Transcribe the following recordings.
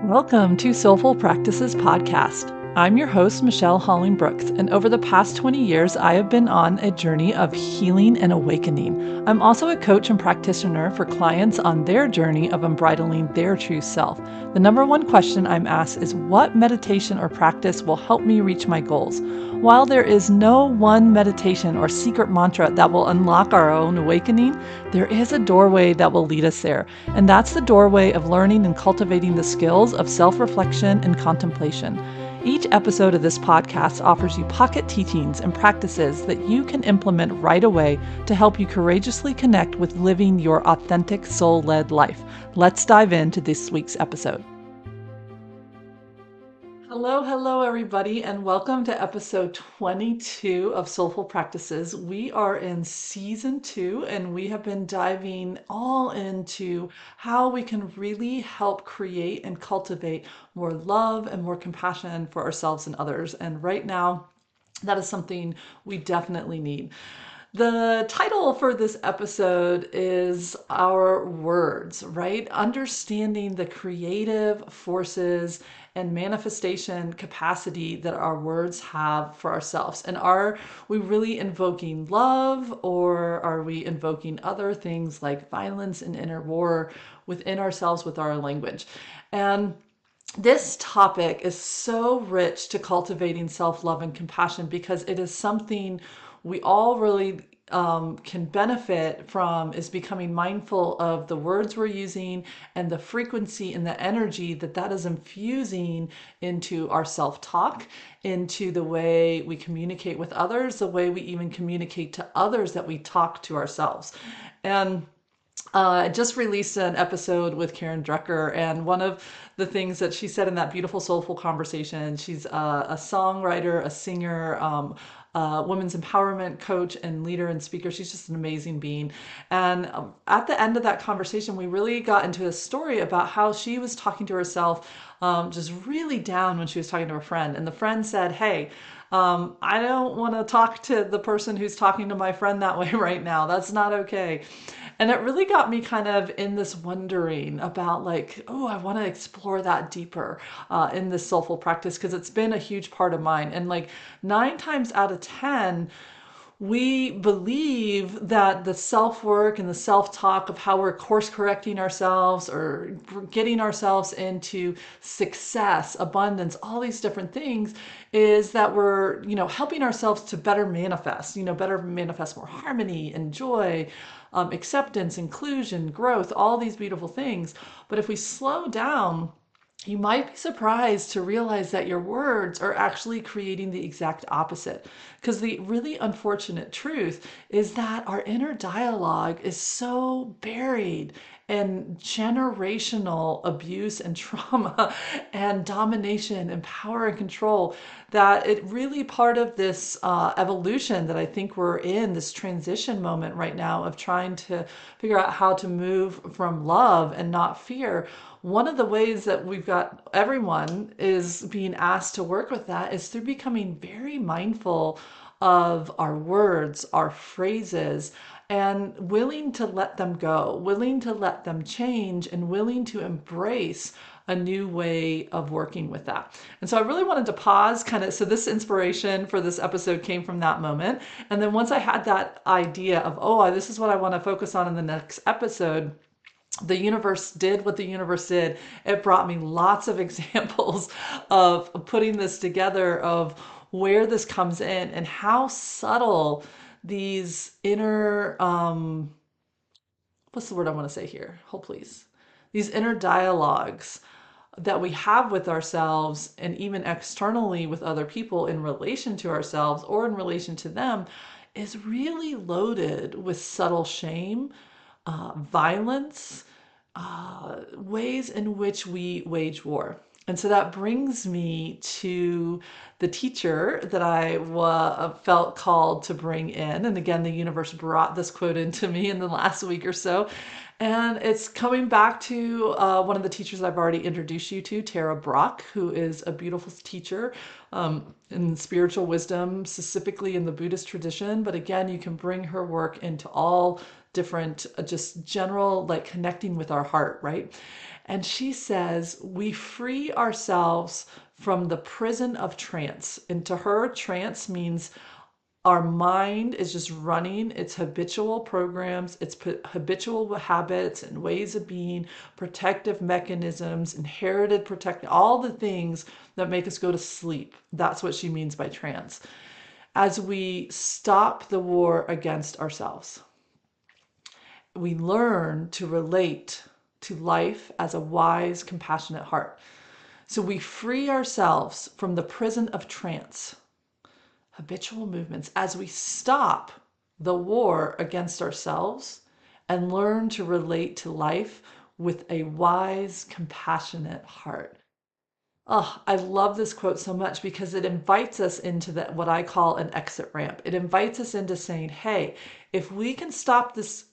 Welcome to Soulful Practices Podcast. I'm your host, Michelle Holling-brooks, and over the past 20 years, I have been on a journey of healing and awakening. I'm also a coach and practitioner for clients on their journey of unbridling their true self. The number one question I'm asked is, what meditation or practice will help me reach my goals? While there is no one meditation or secret mantra that will unlock our own awakening, there is a doorway that will lead us there. And that's the doorway of learning and cultivating the skills of self-reflection and contemplation. Each episode of this podcast offers you pocket teachings and practices that you can implement right away to help you courageously connect with living your authentic soul-led life. Let's dive into this week's episode. Hello, everybody, and welcome to episode 22 of Soulful Practices. We are in season 2, and we have been diving all into how we can really help create and cultivate more love and more compassion for ourselves and others. And right now, that is something we definitely need. The title for this episode is Our Words, right? Understanding the creative forces and manifestation capacity that our words have for ourselves. And are we really invoking love, or are we invoking other things like violence and inner war within ourselves with our language? And this topic is so rich to cultivating self-love and compassion because it is something we all really can benefit from, is becoming mindful of the words we're using and the frequency and the energy that is infusing into our self-talk, into the way we communicate with others, the way we even communicate to others that we talk to ourselves. And I just released an episode with Karen Drucker, and one of the things that she said in that beautiful, soulful conversation, she's a songwriter, a singer, women's empowerment coach and leader and speaker. She's just an amazing being. And at the end of that conversation, we really got into a story about how she was talking to herself, just really down when she was talking to a friend. And the friend said, hey, I don't want to talk to the person who's talking to my friend that way right now. That's not okay. And it really got me kind of in this wondering about like, oh, I want to explore that deeper in this soulful practice, because it's been a huge part of mine. And like 9 times out of 10, we believe that the self-work and the self-talk of how we're course correcting ourselves or getting ourselves into success, abundance, all these different things, is that we're, helping ourselves to better manifest, better manifest more harmony and joy, acceptance, inclusion, growth, all these beautiful things. But if we slow down, you might be surprised to realize that your words are actually creating the exact opposite. Because the really unfortunate truth is that our inner dialogue is so buried in generational abuse and trauma and domination and power and control, that it really part of this evolution that I think we're in, this transition moment right now of trying to figure out how to move from love and not fear. One of the ways that we've got everyone is being asked to work with that is through becoming very mindful of our words, our phrases, and willing to let them go, willing to let them change, and willing to embrace a new way of working with that. And so I really wanted to pause so this inspiration for this episode came from that moment. And then once I had that idea of, oh, this is what I want to focus on in the next episode, the universe did what the universe did. It brought me lots of examples of putting this together, of where this comes in and how subtle these inner, what's the word I want to say here? Hold please. These inner dialogues that we have with ourselves and even externally with other people in relation to ourselves or in relation to them is really loaded with subtle shame, violence, ways in which we wage war. And so that brings me to the teacher that I felt called to bring in. And again, the universe brought this quote into me in the last week or so. And it's coming back to one of the teachers I've already introduced you to, Tara Brach, who is a beautiful teacher in spiritual wisdom, specifically in the Buddhist tradition. But again, you can bring her work into all different, just general, like connecting with our heart, right? And she says, we free ourselves from the prison of trance. And to her, trance means our mind is just running its habitual programs, its habitual habits and ways of being, protective mechanisms, inherited protect, all the things that make us go to sleep. That's what she means by trance. As we stop the war against ourselves, we learn to relate to life as a wise, compassionate heart. So we free ourselves from the prison of trance, habitual movements, as we stop the war against ourselves and learn to relate to life with a wise, compassionate heart. Oh, I love this quote so much because it invites us into what I call an exit ramp. It invites us into saying, hey, if we can stop this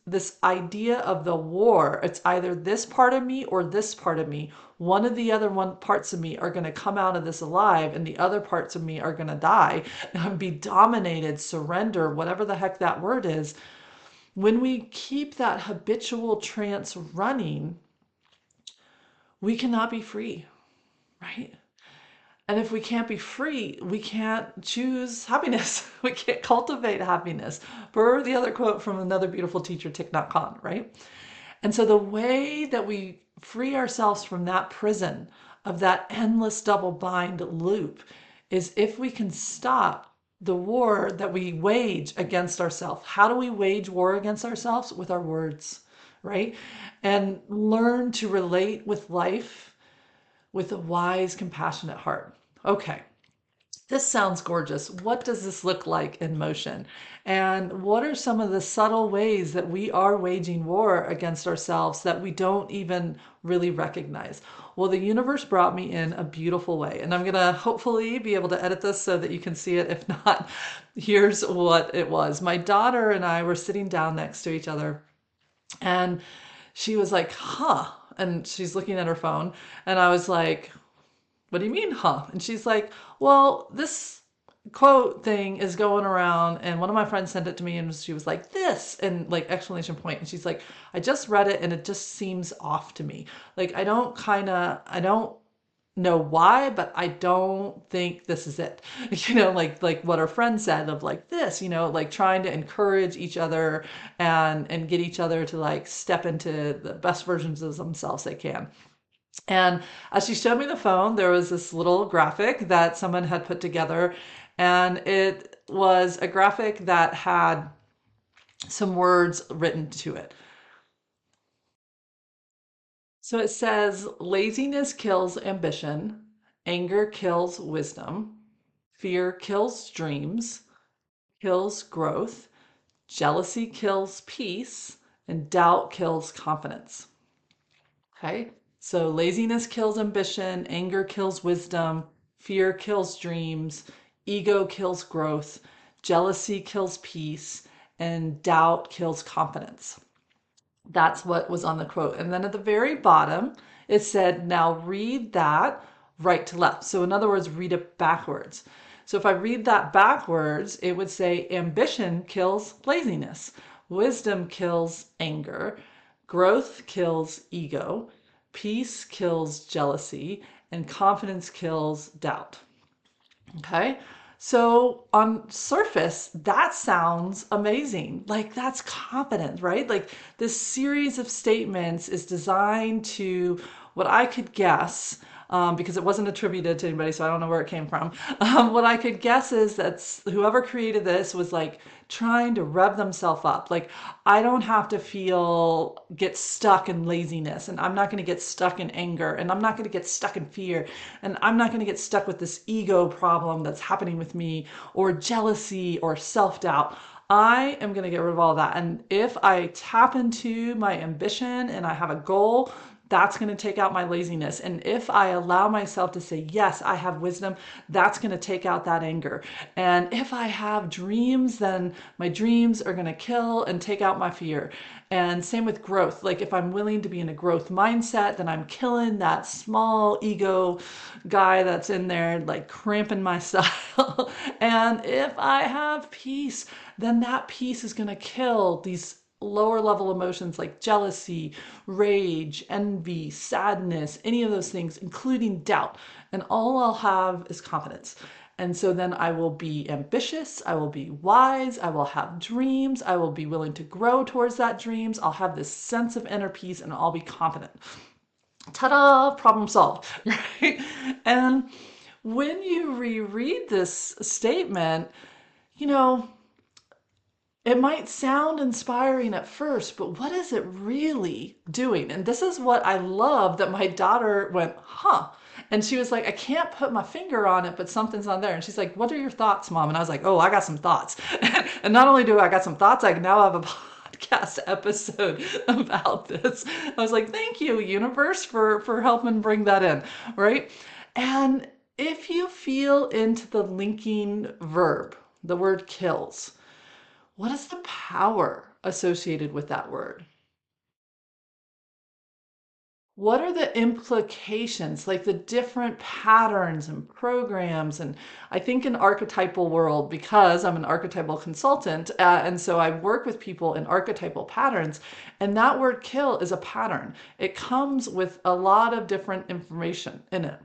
idea of the war, it's either this part of me or this part of me. One of the other parts of me are going to come out of this alive, and the other parts of me are going to die and be dominated, surrender, whatever the heck that word is. When we keep that habitual trance running, we cannot be free, right? And if we can't be free, we can't choose happiness. We can't cultivate happiness. Per the other quote from another beautiful teacher, Thich Nhat Hanh, right? And so the way that we free ourselves from that prison of that endless double bind loop is if we can stop the war that we wage against ourselves. How do we wage war against ourselves? With our words, right? And learn to relate with life with a wise, compassionate heart. Okay, this sounds gorgeous. What does this look like in motion? And what are some of the subtle ways that we are waging war against ourselves that we don't even really recognize? Well, the universe brought me in a beautiful way, and I'm going to hopefully be able to edit this so that you can see it. If not, here's what it was. My daughter and I were sitting down next to each other, and she was like, huh. And she's looking at her phone. And I was like, what do you mean, huh? And she's like, well, this quote thing is going around, and one of my friends sent it to me, and she was like, this, and like exclamation point. And she's like, I just read it and it just seems off to me. Like, I don't know why, but I don't think this is it. Like what our friend said of like this, like trying to encourage each other and get each other to like step into the best versions of themselves they can. And as she showed me the phone, there was this little graphic that someone had put together, and it was a graphic that had some words written to it. So it says, laziness kills ambition, anger kills wisdom, fear kills dreams, kills growth, jealousy kills peace, and doubt kills confidence. Okay? So laziness kills ambition, anger kills wisdom, fear kills dreams, ego kills growth, jealousy kills peace, and doubt kills confidence. That's what was on the quote. And then at the very bottom, it said, now read that right to left. So, in other words, read it backwards. So, if I read that backwards, it would say, ambition kills laziness, wisdom kills anger, growth kills ego, peace kills jealousy, and confidence kills doubt. Okay. So on surface, that sounds amazing. Like that's confident, right? Like this series of statements is designed to what I could guess, because it wasn't attributed to anybody, so I don't know where it came from. What I could guess is that whoever created this was like trying to rev themselves up. Like I don't have to get stuck in laziness, and I'm not going to get stuck in anger, and I'm not going to get stuck in fear, and I'm not going to get stuck with this ego problem that's happening with me, or jealousy or self-doubt. I am going to get rid of all that. And if I tap into my ambition and I have a goal that's going to take out my laziness. And if I allow myself to say, yes, I have wisdom, that's going to take out that anger. And if I have dreams, then my dreams are going to kill and take out my fear. And same with growth. Like if I'm willing to be in a growth mindset, then I'm killing that small ego guy that's in there, like cramping my style. And if I have peace, then that peace is going to kill these lower level emotions like jealousy, rage, envy, sadness, any of those things, including doubt. And all I'll have is confidence. And so then I will be ambitious, I will be wise, I will have dreams, I will be willing to grow towards that dreams. I'll have this sense of inner peace and I'll be confident. Ta-da, problem solved, right? And when you reread this statement, you know, it might sound inspiring at first, but what is it really doing? And this is what I love that my daughter went, huh? And she was like, I can't put my finger on it, but something's on there. And she's like, what are your thoughts, Mom? And I was like, oh, I got some thoughts. And not only do I got some thoughts, I now have a podcast episode about this. I was like, thank you, universe, for helping bring that in, right? And if you feel into the linking verb, the word kills, what is the power associated with that word? What are the implications, like the different patterns and programs? And I think in archetypal world, because I'm an archetypal consultant, and so I work with people in archetypal patterns, and that word kill is a pattern. It comes with a lot of different information in it.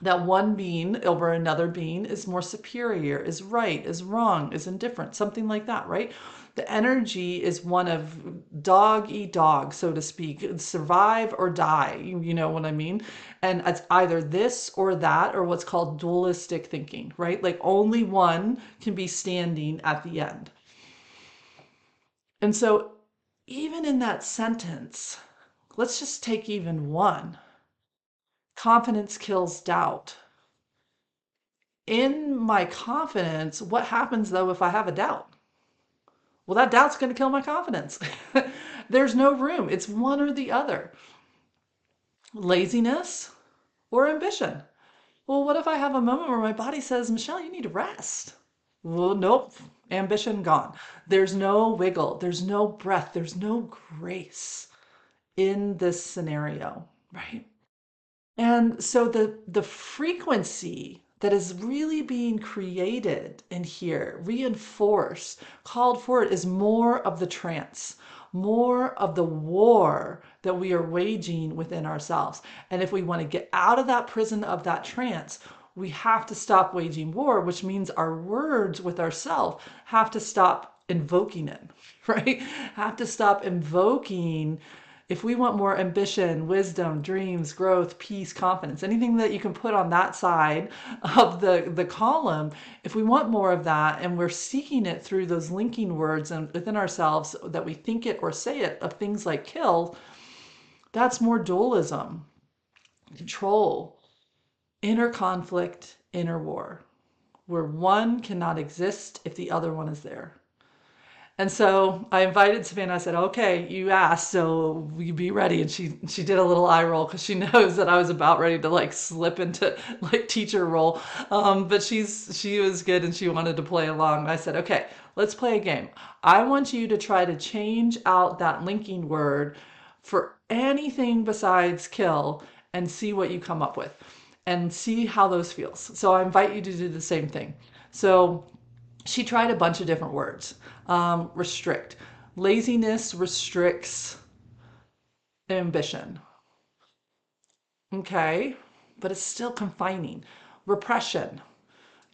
That one being over another being is more superior, is right, is wrong, is indifferent, something like that, right? The energy is one of dog eat dog, so to speak, survive or die, you know what I mean? And it's either this or that, or what's called dualistic thinking, right? Like only one can be standing at the end. And so, even in that sentence, let's just take even one. Confidence kills doubt. In my confidence, what happens though if I have a doubt? Well, that doubt's going to kill my confidence. There's no room. It's one or the other. Laziness or ambition. Well, what if I have a moment where my body says, Michelle, you need to rest? Well, nope. Ambition gone. There's no wiggle. There's no breath. There's no grace in this scenario, right? And so the frequency that is really being created in here, reinforced, called for it is more of the trance, more of the war that we are waging within ourselves. And if we want to get out of that prison of that trance, we have to stop waging war, which means our words with ourselves have to stop invoking it, right? Have to stop invoking. If we want more ambition, wisdom, dreams, growth, peace, confidence, anything that you can put on that side of the column, if we want more of that and we're seeking it through those linking words and within ourselves that we think it or say it of things like kill, that's more dualism, control, inner conflict, inner war, where one cannot exist if the other one is there. And so I invited Savannah. I said, okay, you asked, so you be ready. And she did a little eye roll because she knows that I was about ready to like slip into like teacher role. But she was good and she wanted to play along. I said, okay, let's play a game. I want you to try to change out that linking word for anything besides kill and see what you come up with and see how those feels. So I invite you to do the same thing. So she tried a bunch of different words. Restrict. Laziness restricts ambition. Okay, but it's still confining. Repression.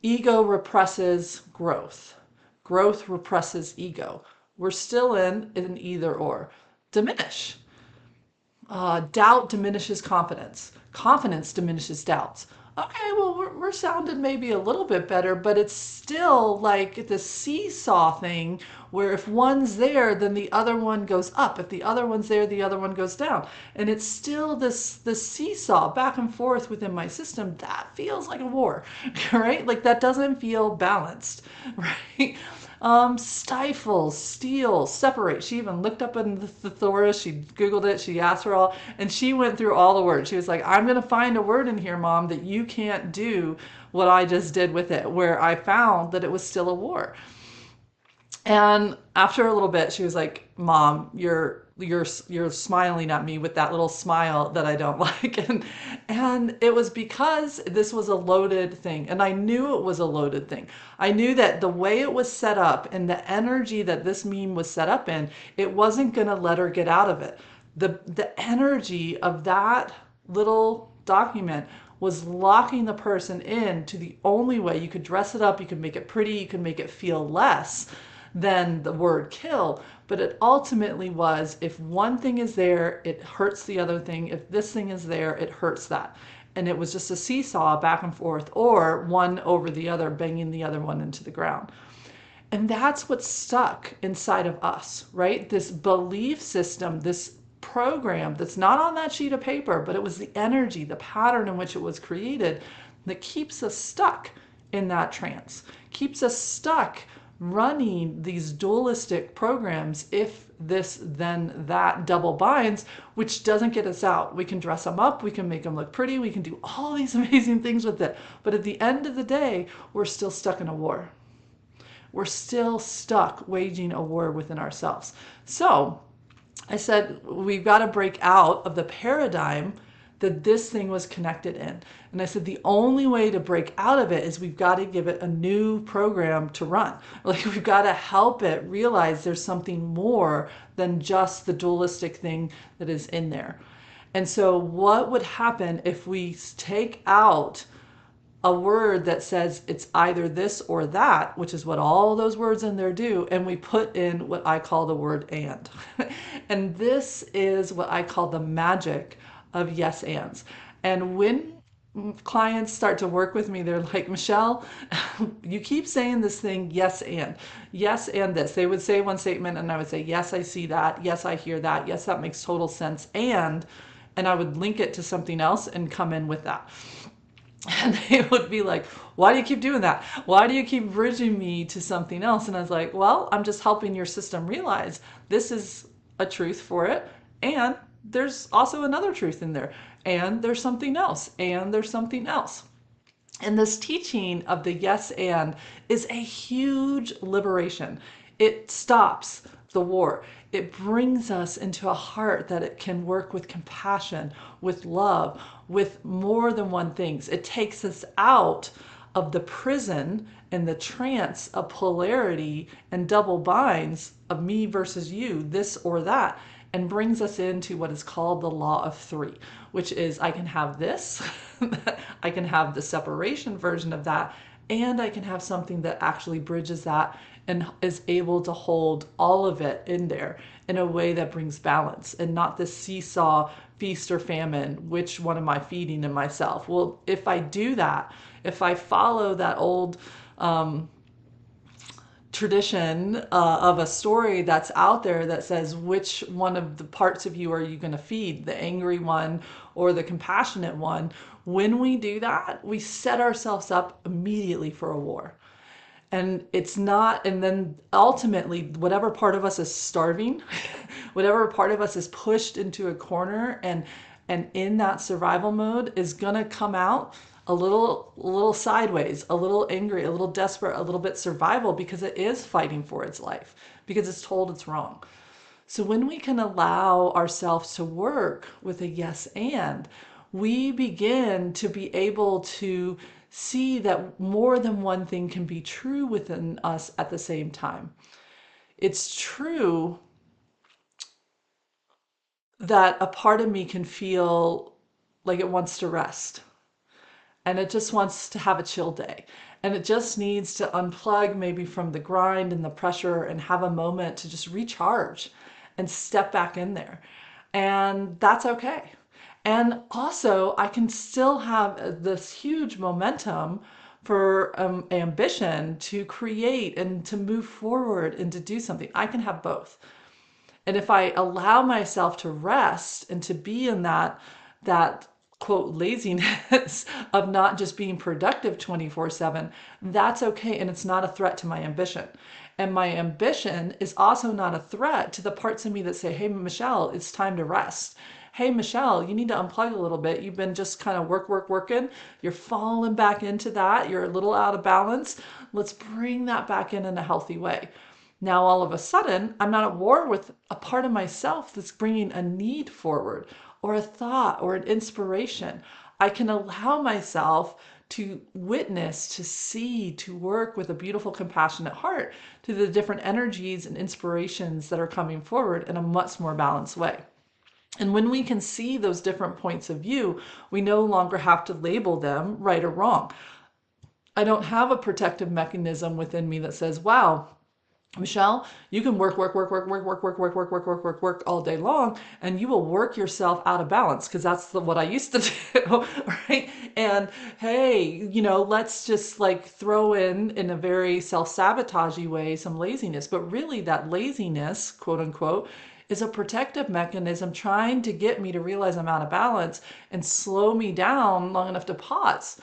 Ego represses growth. Growth represses ego. We're still in an either or. Diminish. Doubt diminishes confidence. Confidence diminishes doubts. Okay, well, we're sounding maybe a little bit better, but it's still like the seesaw thing where if one's there, then the other one goes up. If the other one's there, the other one goes down. And it's still this seesaw back and forth within my system. That feels like a war, right? Like that doesn't feel balanced, right? Stifle, steal, separate. She even looked up in the thesaurus. She Googled it. She asked her all, and she went through all the words. She was like, I'm going to find a word in here, Mom, that you can't do what I just did with it, where I found that it was still a war. And after a little bit, she was like, "Mom, you're smiling at me with that little smile that I don't like." And it was because this was a loaded thing, and I knew it was a loaded thing. I knew that the way it was set up and the energy that this meme was set up in, it wasn't going to let her get out of it. The energy of that little document was locking the person in to the only way you could dress it up, you could make it pretty, you could make it feel less than the word kill. But it ultimately was, if one thing is there, it hurts the other thing. If this thing is there, it hurts that. And it was just a seesaw back and forth, or one over the other, banging the other one into the ground. And that's what's stuck inside of us, right? This belief system, this program that's not on that sheet of paper, but it was the energy, the pattern in which it was created that keeps us stuck in that trance, keeps us stuck running these dualistic programs, if this then that double binds, which doesn't get us out. We can dress them up, we can make them look pretty, we can do all these amazing things with it, but at the end of the day, we're still stuck in a war. We're still stuck waging a war within ourselves. So I said, we've got to break out of the paradigm that this thing was connected in. And I said, the only way to break out of it is we've got to give it a new program to run. Like, we've got to help it realize there's something more than just the dualistic thing that is in there. And so what would happen if we take out a word that says it's either this or that, which is what all those words in there do, and we put in what I call the word and. And this is what I call the magic of yes ands. And when clients start to work with me, they're like, Michelle, you keep saying this thing, yes and this. They would say one statement and I would say, yes, I see that. Yes, I hear that. Yes, that makes total sense. And I would link it to something else and come in with that. And they would be like, why do you keep doing that? Why do you keep bridging me to something else? And I was like, well, I'm just helping your system realize this is a truth for it. And there's also another truth in there. And there's something else. And there's something else. And this teaching of the yes and is a huge liberation. It stops the war. It brings us into a heart that it can work with compassion, with love, with more than one thing. It takes us out of the prison and the trance of polarity and double binds of me versus you, this or that, and brings us into what is called the law of three, which is I can have this, I can have the separation version of that, and I can have something that actually bridges that and is able to hold all of it in there in a way that brings balance and not this seesaw, feast or famine. Which one am I feeding in myself? Well, if I do that, if I follow that old tradition of a story that's out there that says which one of the parts of you are you going to feed, the angry one or the compassionate one, when we do that, we set ourselves up immediately for a war. And it's not, and then ultimately, whatever part of us is starving, whatever part of us is pushed into a corner and in that survival mode is gonna come out a little sideways, a little angry, a little desperate, a little bit survival, because it is fighting for its life, because it's told it's wrong. So when we can allow ourselves to work with a yes and, we begin to be able to see that more than one thing can be true within us at the same time. It's true that a part of me can feel like it wants to rest and it just wants to have a chill day. And it just needs to unplug maybe from the grind and the pressure and have a moment to just recharge and step back in there. And that's okay. And also, I can still have this huge momentum for ambition to create and to move forward and to do something. I can have both. And if I allow myself to rest and to be in that quote laziness of not just being productive 24/7, that's okay. And it's not a threat to my ambition. And my ambition is also not a threat to the parts of me that say, hey, Michelle, it's time to rest. Hey, Michelle, you need to unplug a little bit. You've been just kind of working. You're falling back into that. You're a little out of balance. Let's bring that back in a healthy way. Now, all of a sudden, I'm not at war with a part of myself that's bringing a need forward or a thought or an inspiration. I can allow myself to witness, to see, to work with a beautiful, compassionate heart to the different energies and inspirations that are coming forward in a much more balanced way. And when we can see those different points of view, we no longer have to label them right or wrong. I don't have a protective mechanism within me that says, wow, Michelle, you can work all day long, and you will work yourself out of balance because that's what I used to do, right? And hey, let's just like throw in a very self-sabotagey way some laziness, but really that laziness, quote unquote, is a protective mechanism trying to get me to realize I'm out of balance and slow me down long enough to pause.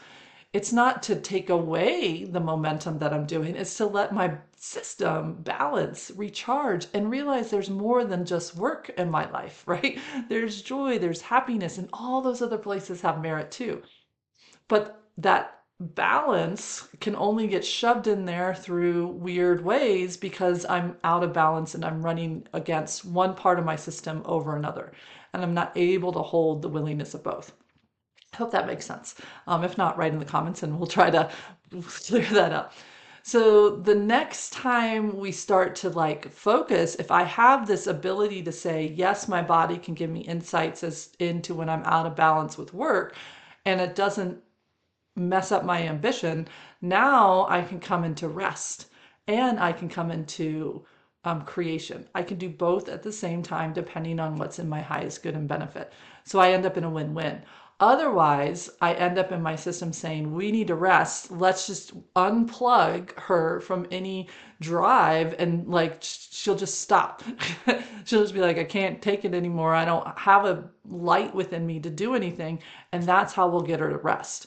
It's not to take away the momentum that I'm doing, it's to let my system balance, recharge, and realize there's more than just work in my life, right? There's joy, there's happiness, and all those other places have merit too. But that balance can only get shoved in there through weird ways because I'm out of balance and I'm running against one part of my system over another. And I'm not able to hold the willingness of both. I hope that makes sense. If not, write in the comments and we'll try to clear that up. So the next time we start to like focus, if I have this ability to say, yes, my body can give me insights as into when I'm out of balance with work, and it doesn't mess up my ambition, now I can come into rest and I can come into creation. I can do both at the same time, depending on what's in my highest good and benefit. So I end up in a win-win. Otherwise, I end up in my system saying, we need to rest. Let's just unplug her from any drive and like she'll just stop. She'll just be like, I can't take it anymore. I don't have a light within me to do anything. And that's how we'll get her to rest.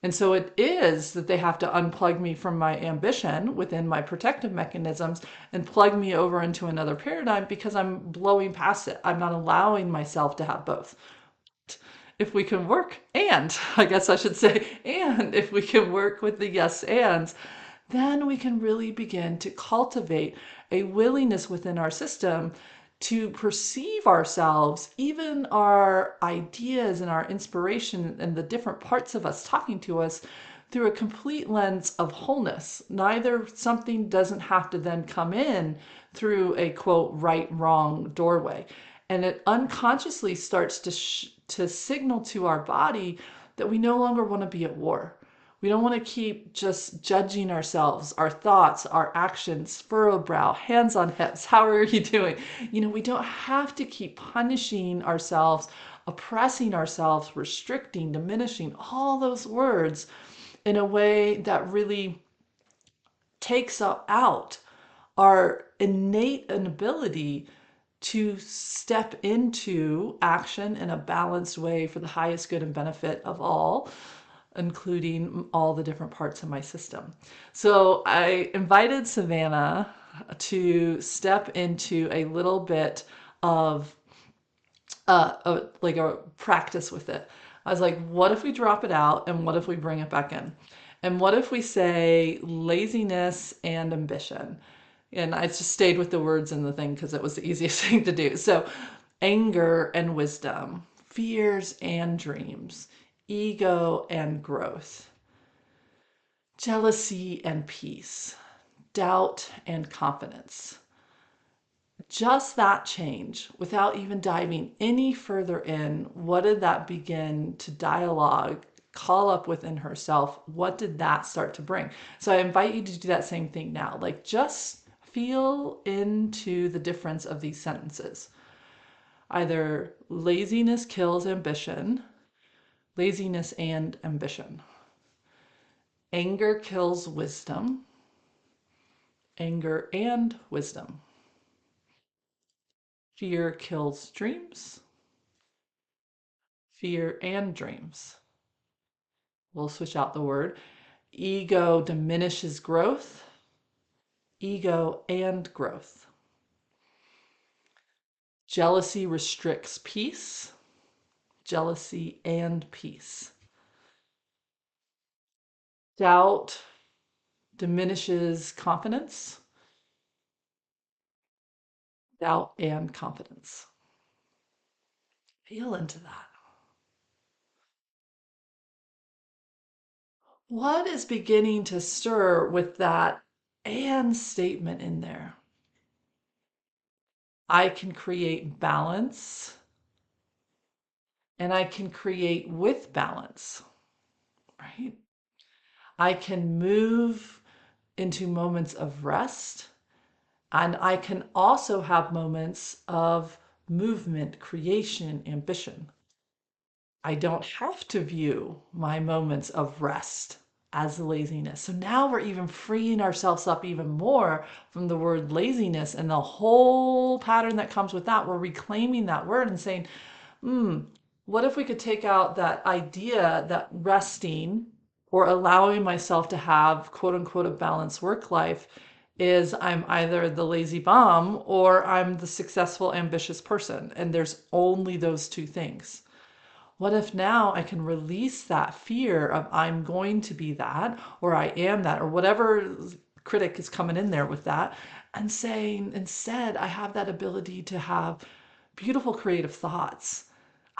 And so it is that they have to unplug me from my ambition within my protective mechanisms and plug me over into another paradigm because I'm blowing past it. I'm not allowing myself to have both. If we can work, and I guess I should say, and if we can work with the yes ands, then we can really begin to cultivate a willingness within our system to perceive ourselves, even our ideas and our inspiration and the different parts of us talking to us through a complete lens of wholeness. Neither something doesn't have to then come in through a quote right wrong doorway. And it unconsciously starts to signal to our body that we no longer want to be at war. We don't want to keep just judging ourselves, our thoughts, our actions, furrow brow, hands on hips. How are you doing? We don't have to keep punishing ourselves, oppressing ourselves, restricting, diminishing, all those words in a way that really takes out our innate inability to step into action in a balanced way for the highest good and benefit of all, including all the different parts of my system. So I invited Savannah to step into a little bit of like a practice with it. I was like, what if we drop it out and what if we bring it back in? And what if we say laziness and ambition? And I just stayed with the words in the thing because it was the easiest thing to do. So anger and wisdom, fears and dreams, ego and growth, jealousy and peace, doubt and confidence. Just that change, without even diving any further in, what did that begin to dialogue, call up within herself? What did that start to bring? So I invite you to do that same thing now. Like just feel into the difference of these sentences. Either laziness kills ambition, laziness and ambition. Anger kills wisdom, anger and wisdom. Fear kills dreams, fear and dreams. We'll switch out the word. Ego diminishes growth, ego, and growth. Jealousy restricts peace, jealousy and peace. Doubt diminishes confidence, doubt and confidence. Feel into that. What is beginning to stir with that and statement in there? I can create balance and I can create with balance, right? I can move into moments of rest and I can also have moments of movement, creation, ambition. I don't have to view my moments of rest as laziness. So now we're even freeing ourselves up even more from the word laziness and the whole pattern that comes with that. We're reclaiming that word and saying, what if we could take out that idea that resting or allowing myself to have quote unquote a balanced work life is I'm either the lazy bum or I'm the successful, ambitious person. And there's only those two things. What if now I can release that fear of I'm going to be that, or I am that, or whatever critic is coming in there with that, and saying instead, I have that ability to have beautiful creative thoughts,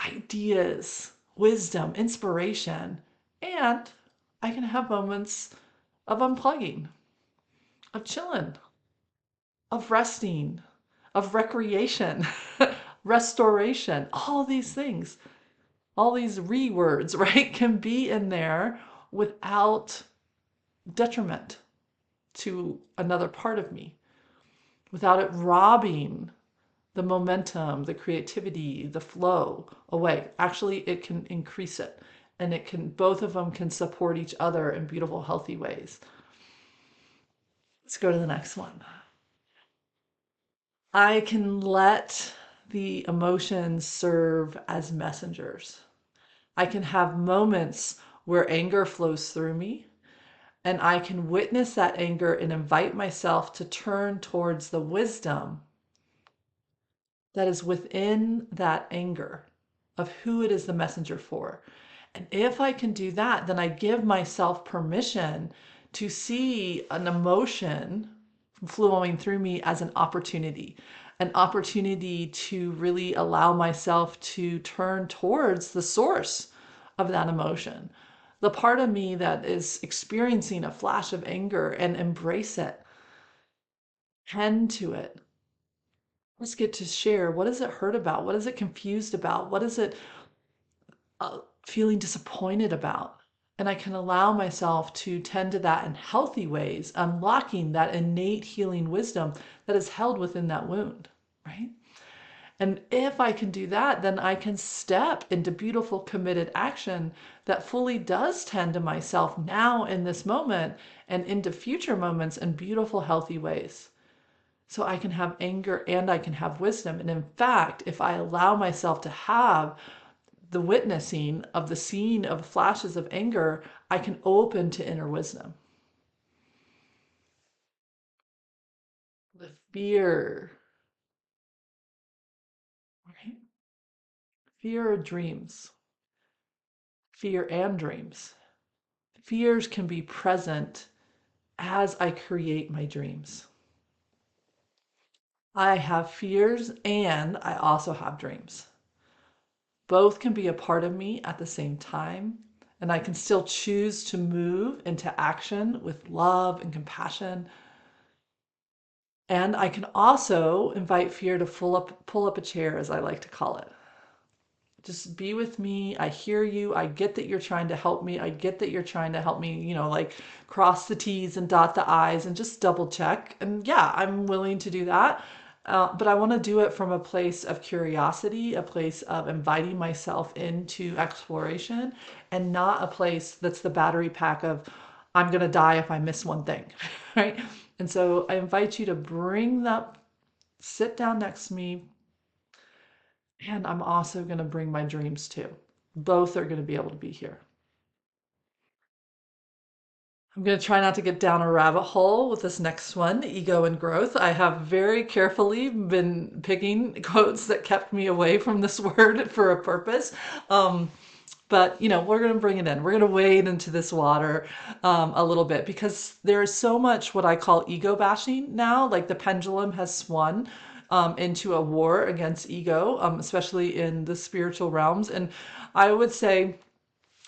ideas, wisdom, inspiration, and I can have moments of unplugging, of chilling, of resting, of recreation, restoration, all these things, all these words, right, can be in there without detriment to another part of me, without it robbing the momentum, the creativity, the flow away. Actually, it can increase it. And it can, both of them can support each other in beautiful, healthy ways. Let's go to the next one. I can let the emotions serve as messengers. I can have moments where anger flows through me, and I can witness that anger and invite myself to turn towards the wisdom that is within that anger of who it is the messenger for. And if I can do that, then I give myself permission to see an emotion flowing through me as an opportunity to really allow myself to turn towards the source of that emotion. The part of me that is experiencing a flash of anger and embrace it, tend to it. Let's get to share. What is it hurt about? What is it confused about? What is it feeling disappointed about? And I can allow myself to tend to that in healthy ways, unlocking that innate healing wisdom that is held within that wound, right? And if I can do that, then I can step into beautiful committed action that fully does tend to myself now in this moment and into future moments in beautiful, healthy ways. So I can have anger and I can have wisdom. And in fact, if I allow myself to have the witnessing of the seeing of flashes of anger, I can open to inner wisdom. The fear, right? Fear of dreams, fear and dreams. Fears can be present as I create my dreams. I have fears and I also have dreams. Both can be a part of me at the same time, and I can still choose to move into action with love and compassion. And I can also invite fear to pull up a chair, as I like to call it. Just be with me. I hear you. I get that you're trying to help me. I get that you're trying to help me, like cross the T's and dot the I's and just double check. And yeah, I'm willing to do that. But I want to do it from a place of curiosity, a place of inviting myself into exploration, and not a place that's the battery pack of, I'm going to die if I miss one thing, right? And so I invite you to bring that, sit down next to me, and I'm also going to bring my dreams too. Both are going to be able to be here. I'm going to try not to get down a rabbit hole with this next one, ego and growth. I have very carefully been picking quotes that kept me away from this word for a purpose. Um, but we're going to bring it in. We're going to wade into this water a little bit because there's so much what I call ego bashing now. Like the pendulum has swung into a war against ego, especially in the spiritual realms. And I would say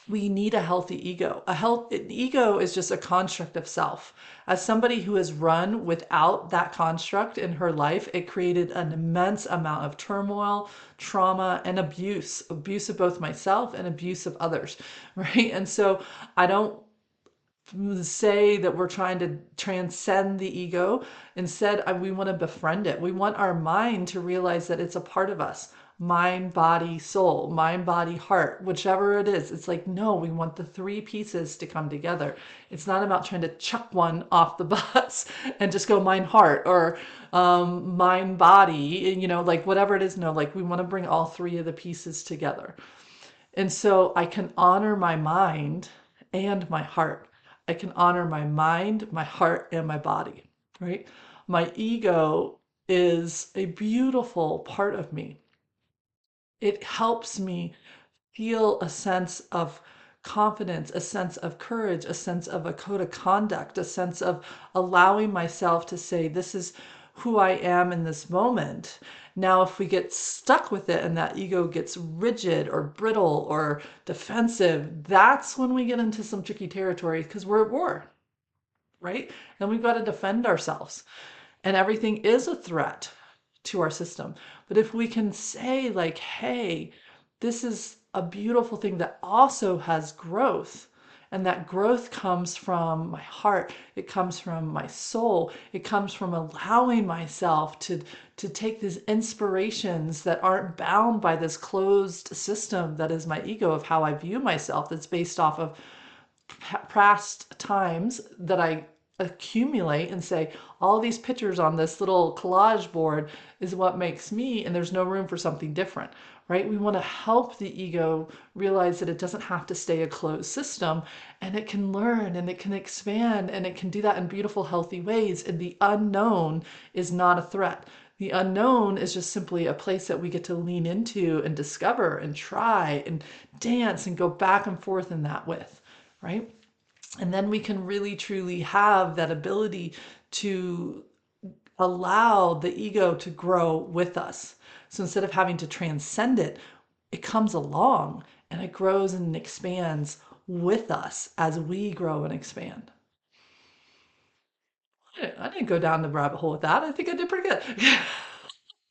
we need a healthy ego. An ego is just a construct of self. As somebody who has run without that construct in her life, it created an immense amount of turmoil, trauma, and abuse of both myself and abuse of others, right? And so I don't say that we're trying to transcend the ego. Instead, we want to befriend it. We want our mind to realize that it's a part of us. Mind, body, soul, mind, body, heart, whichever it is. It's like, no, we want the three pieces to come together. It's not about trying to chuck one off the bus and just go mind, heart, or mind, body, like whatever it is. No, like we want to bring all three of the pieces together. And so I can honor my mind and my heart. I can honor my mind, my heart, and my body, right? My ego is a beautiful part of me. It helps me feel a sense of confidence, a sense of courage, a sense of a code of conduct, a sense of allowing myself to say, this is who I am in this moment. Now, if we get stuck with it and that ego gets rigid or brittle or defensive, that's when we get into some tricky territory because we're at war, right? And we've got to defend ourselves. And everything is a threat to our system. But if we can say, like, hey, this is a beautiful thing that also has growth. And that growth comes from my heart. It comes from my soul. It comes from allowing myself to take these inspirations that aren't bound by this closed system that is my ego of how I view myself, that's based off of past times that I accumulate and say, all these pictures on this little collage board is what makes me, and there's no room for something different, right? We want to help the ego realize that it doesn't have to stay a closed system, and it can learn and it can expand and it can do that in beautiful, healthy ways. And the unknown is not a threat. The unknown is just simply a place that we get to lean into and discover and try and dance and go back and forth in that with, right? And then we can really truly have that ability to allow the ego to grow with us. So instead of having to transcend it, it comes along and it grows and expands with us as we grow and expand. I didn't go down the rabbit hole with that. I think I did pretty good.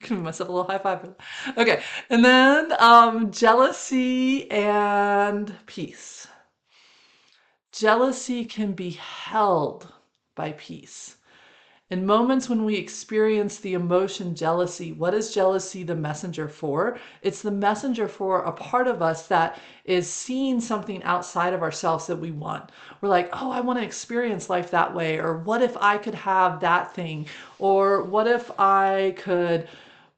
Giving myself a little high five. Okay. And then jealousy and peace. Jealousy can be held by peace. In moments when we experience the emotion jealousy, what is jealousy the messenger for? It's the messenger for a part of us that is seeing something outside of ourselves that we want. We're like, oh, I want to experience life that way. Or what if I could have that thing? Or what if I could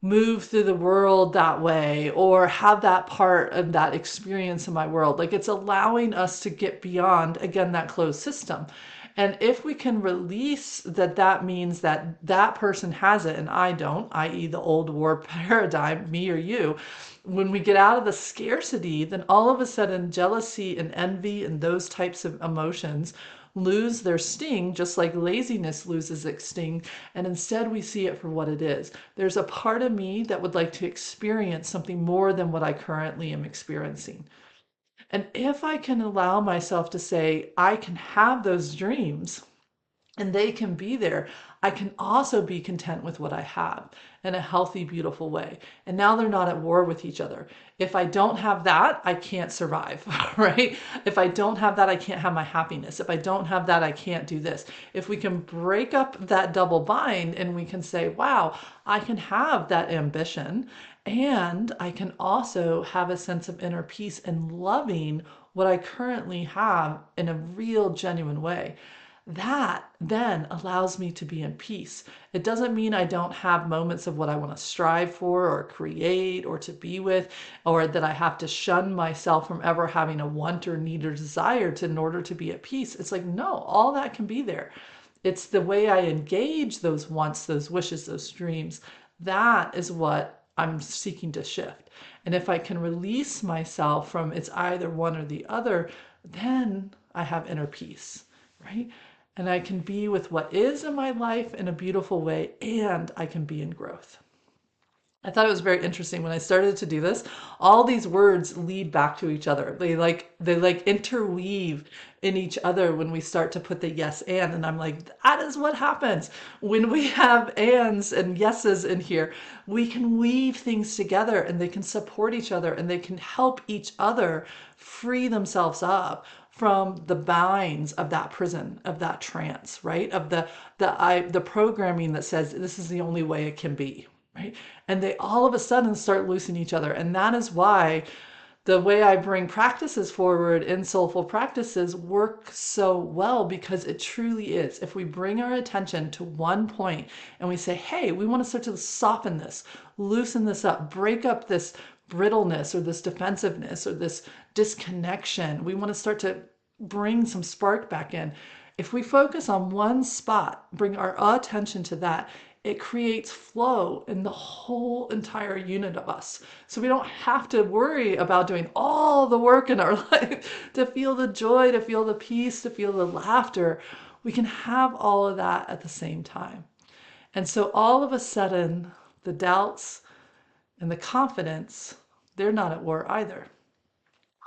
move through the world that way or have that part of that experience in my world? Like it's allowing us to get beyond, again, that closed system. And if we can release that, that means that that person has it and I don't, i.e., the old war paradigm, me or you. When we get out of the scarcity, then all of a sudden jealousy and envy and those types of emotions lose their sting, just like laziness loses its sting. And instead, we see it for what it is. There's a part of me that would like to experience something more than what I currently am experiencing. And if I can allow myself to say, I can have those dreams and they can be there, I can also be content with what I have in a healthy, beautiful way. And now they're not at war with each other. If I don't have that, I can't survive, right? If I don't have that, I can't have my happiness. If I don't have that, I can't do this. If we can break up that double bind and we can say, wow, I can have that ambition and I can also have a sense of inner peace and loving what I currently have in a real, genuine way. that then allows me to be in peace. It doesn't mean I don't have moments of what I want to strive for or create or to be with, or that I have to shun myself from ever having a want or need or desire to, in order to be at peace. It's like, no, all that can be there. It's the way I engage those wants, those wishes, those dreams. That is what I'm seeking to shift. And if I can release myself from it's either one or the other, then I have inner peace, right? And I can be with what is in my life in a beautiful way, and I can be in growth. I thought it was very interesting when I started to do this. All these words lead back to each other. They like interweave in each other when we start to put the yes and I'm like, that is what happens when we have ands and yeses in here. We can weave things together and they can support each other and they can help each other free themselves up from the binds of that prison, of that trance, right? Of the programming that says this is the only way it can be, right? And they all of a sudden start loosening each other. And that is why the way I bring practices forward in soulful practices work so well, because it truly is. If we bring our attention to one point and we say, hey, we want to start to soften this, loosen this up, break up this brittleness or this defensiveness or this disconnection. We want to start to bring some spark back in. If we focus on one spot, bring our attention to that, it creates flow in the whole entire unit of us. So we don't have to worry about doing all the work in our life to feel the joy, to feel the peace, to feel the laughter. We can have all of that at the same time. And so all of a sudden, the doubts and the confidence, they're not at war either.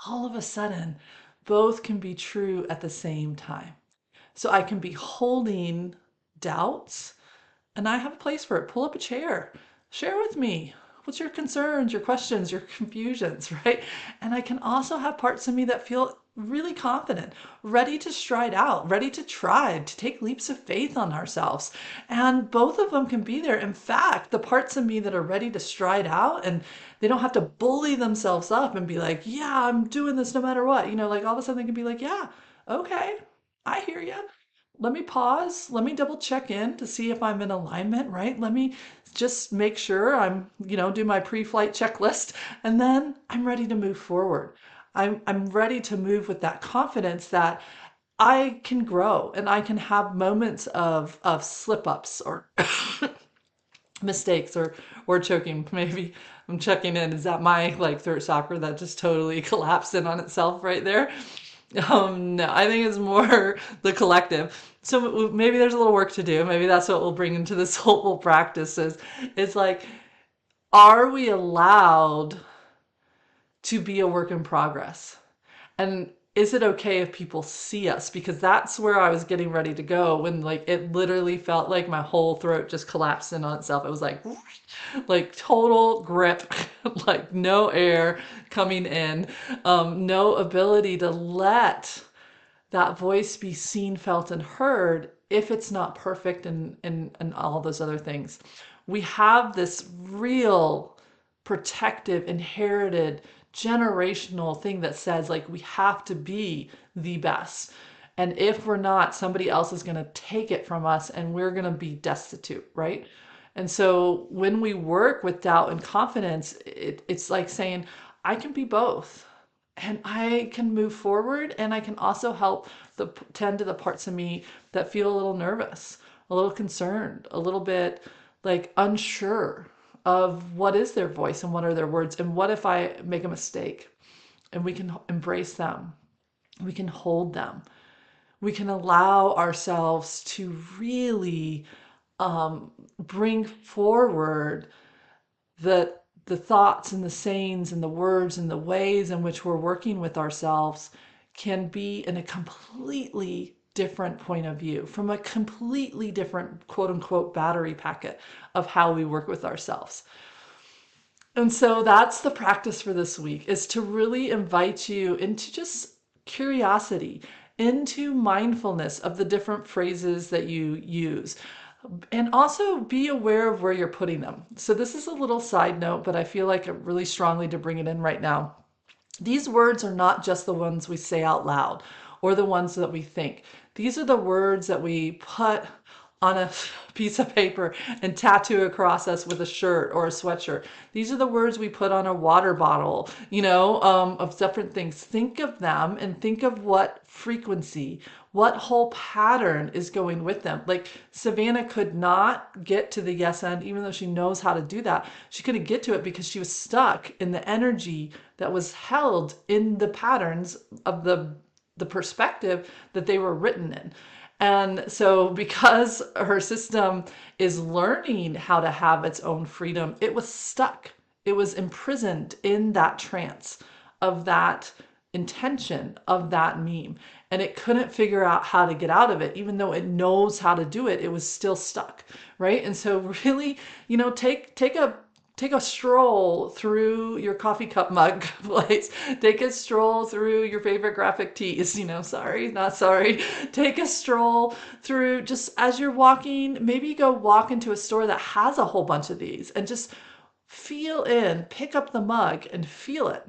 All of a sudden, both can be true at the same time. So I can be holding doubts and I have a place for it. Pull up a chair, share with me. What's your concerns, your questions, your confusions, right? And I can also have parts of me that feel really confident, ready to stride out, ready to try, to take leaps of faith on ourselves. And both of them can be there. In fact, the parts of me that are ready to stride out and they don't have to bully themselves up and be like, yeah, I'm doing this no matter what. Like all of a sudden they can be like, yeah, okay, I hear you. Let me pause. Let me double check in to see if I'm in alignment, right? Let me just make sure do my pre-flight checklist, and then I'm ready to move forward. I'm ready to move with that confidence that I can grow and I can have moments of slip ups or mistakes or choking. Maybe I'm checking in. Is that my like throat chakra that just totally collapsed in on itself right there? No, I think it's more the collective. So maybe there's a little work to do. Maybe that's what we'll bring into this whole practice is it's like, are we allowed to be a work in progress? And is it okay if people see us? Because that's where I was getting ready to go when like it literally felt like my whole throat just collapsed in on itself. It was like total grip, like no air coming in, no ability to let that voice be seen, felt, and heard if it's not perfect and all those other things. We have this real protective, inherited, generational thing that says like we have to be the best. And if we're not, somebody else is going to take it from us and we're going to be destitute, right? And so when we work with doubt and confidence, it's like saying, I can be both and I can move forward and I can also help tend to the parts of me that feel a little nervous, a little concerned, a little bit like unsure of what is their voice and what are their words and what if I make a mistake. And we can embrace them. We can hold them. We can allow ourselves to really bring forward the thoughts and the sayings and the words and the ways in which we're working with ourselves can be in a completely different point of view, from a completely different quote unquote battery packet of how we work with ourselves. And so that's the practice for this week, is to really invite you into just curiosity, into mindfulness of the different phrases that you use. And also be aware of where you're putting them. So this is a little side note, but I feel like really strongly to bring it in right now. These words are not just the ones we say out loud or the ones that we think. These are the words that we put on a piece of paper and tattoo across us with a shirt or a sweatshirt. These are the words we put on a water bottle, of different things. Think of them and think of what frequency, what whole pattern is going with them. Like Savannah could not get to the yes end, even though she knows how to do that. She couldn't get to it because she was stuck in the energy that was held in the patterns of the perspective that they were written in. And so, because her system is learning how to have its own freedom, it was stuck. It was imprisoned in that trance of that intention of that meme. And it couldn't figure out how to get out of it. Even though it knows how to do it, it was still stuck. Right. And so, really, take a stroll through your coffee cup mug place. Take a stroll through your favorite graphic tees. Sorry, not sorry. Take a stroll through, just as you're walking, maybe go walk into a store that has a whole bunch of these and just pick up the mug and feel it.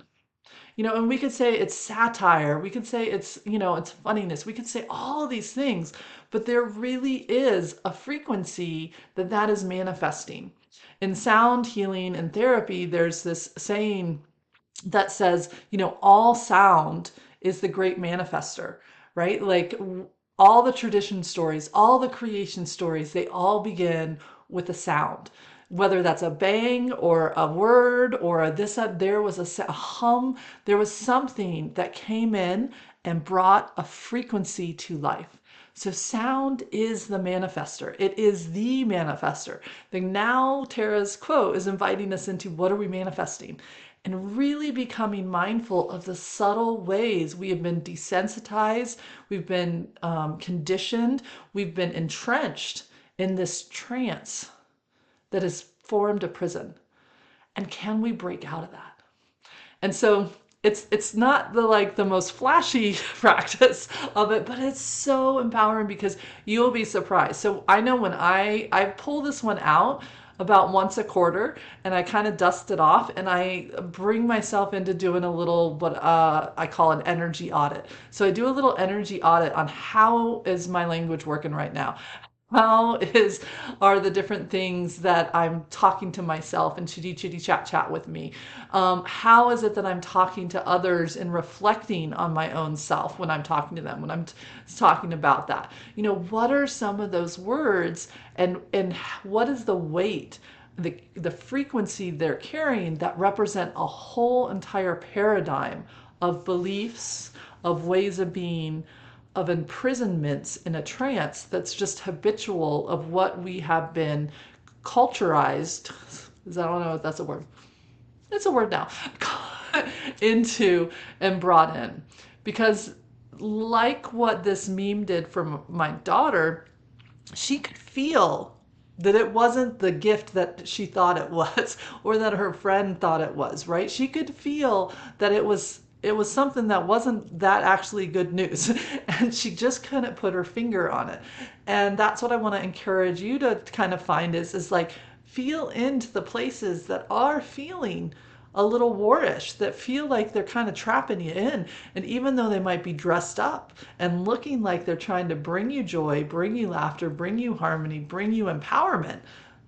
And we could say it's satire. We could say it's funniness. We could say all of these things, but there really is a frequency that is manifesting. In sound healing and therapy, there's this saying that says, all sound is the great manifester, right? Like all the tradition stories, all the creation stories, they all begin with a sound. Whether that's a bang or a word or there was a hum, there was something that came in and brought a frequency to life. So sound is the manifester. It is the manifester. Now Tara's quote is inviting us into what are we manifesting? And really becoming mindful of the subtle ways we have been desensitized, we've been conditioned, we've been entrenched in this trance that has formed a prison. And can we break out of that? And so it's not the most flashy practice of it, but it's so empowering because you'll be surprised. So I know when I pull this one out about once a quarter and I kind of dust it off and I bring myself into doing a little what I call an energy audit. So I do a little energy audit on how is my language working right now. Are the different things that I'm talking to myself and chitty chitty chat chat with me? How is it that I'm talking to others and reflecting on my own self when I'm talking to them, when I'm talking about that? What are some of those words and what is the weight, the frequency they're carrying that represent a whole entire paradigm of beliefs, of ways of being, of imprisonments in a trance that's just habitual of what we have been culturized. I don't know if that's a word. It's a word now. Into and brought in. Because like what this meme did for my daughter, she could feel that it wasn't the gift that she thought it was or that her friend thought it was, right? She could feel that it was something that wasn't that actually good news. And she just couldn't put her finger on it. And that's what I want to encourage you to kind of find is like feel into the places that are feeling a little warish, that feel like they're kind of trapping you in. And even though they might be dressed up and looking like they're trying to bring you joy, bring you laughter, bring you harmony, bring you empowerment,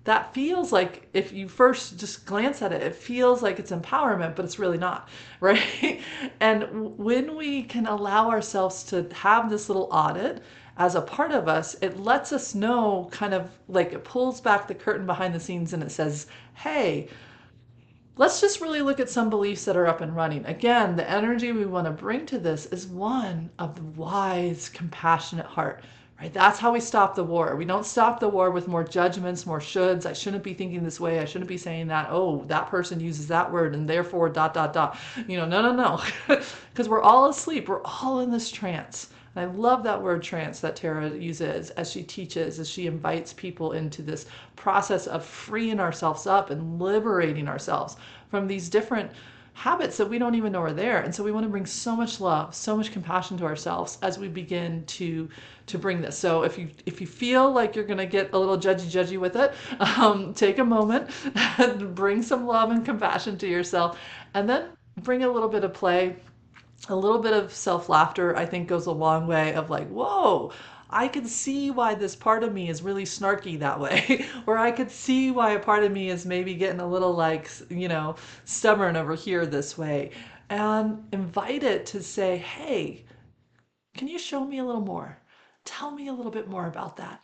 that feels like, if you first just glance at it, it feels like it's empowerment, but it's really not, right? And when we can allow ourselves to have this little audit as a part of us, it lets us know, kind of like it pulls back the curtain behind the scenes and it says, hey, let's just really look at some beliefs that are up and running. Again, the energy we want to bring to this is one of the wise, compassionate heart. Right? That's how we stop the war. We don't stop the war with more judgments, more shoulds. I shouldn't be thinking this way. I shouldn't be saying that. Oh, that person uses that word and therefore ... No. Because we're all asleep. We're all in this trance. And I love that word trance that Tara uses as she teaches, as she invites people into this process of freeing ourselves up and liberating ourselves from these different habits that we don't even know are there. And so we want to bring so much love, so much compassion to ourselves as we begin to bring this. So if you feel like you're going to get a little judgy with it, take a moment and bring some love and compassion to yourself, and then bring a little bit of play. A little bit of self-laughter, I think, goes a long way of like, whoa, I can see why this part of me is really snarky that way. Or I could see why a part of me is maybe getting a little like, stubborn over here this way. And invite it to say, hey, can you show me a little more? Tell me a little bit more about that.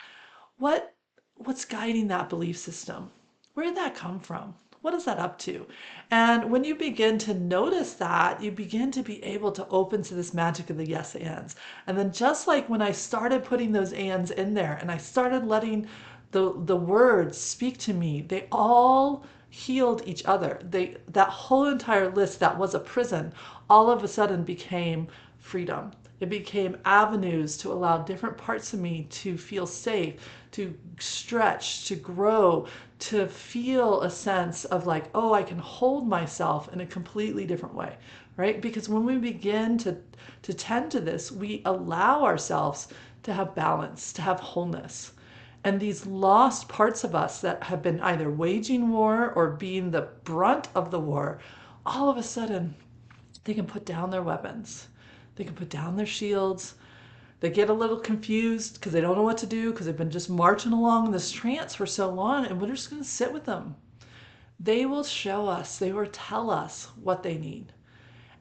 What what's guiding that belief system? Where did that come from? What is that up to? And when you begin to notice that, you begin to be able to open to this magic of the yes ands. And then just like when I started putting those ands in there and I started letting the words speak to me, they all healed each other. That whole entire list that was a prison all of a sudden became freedom. It became avenues to allow different parts of me to feel safe, to stretch, to grow, to feel a sense of like, oh, I can hold myself in a completely different way, right? Because when we begin to tend to this, we allow ourselves to have balance, to have wholeness. And these lost parts of us that have been either waging war or being the brunt of the war, all of a sudden they can put down their weapons. They can put down their shields. They get a little confused because they don't know what to do because they've been just marching along in this trance for so long, and we're just going to sit with them. They will show us, they will tell us what they need.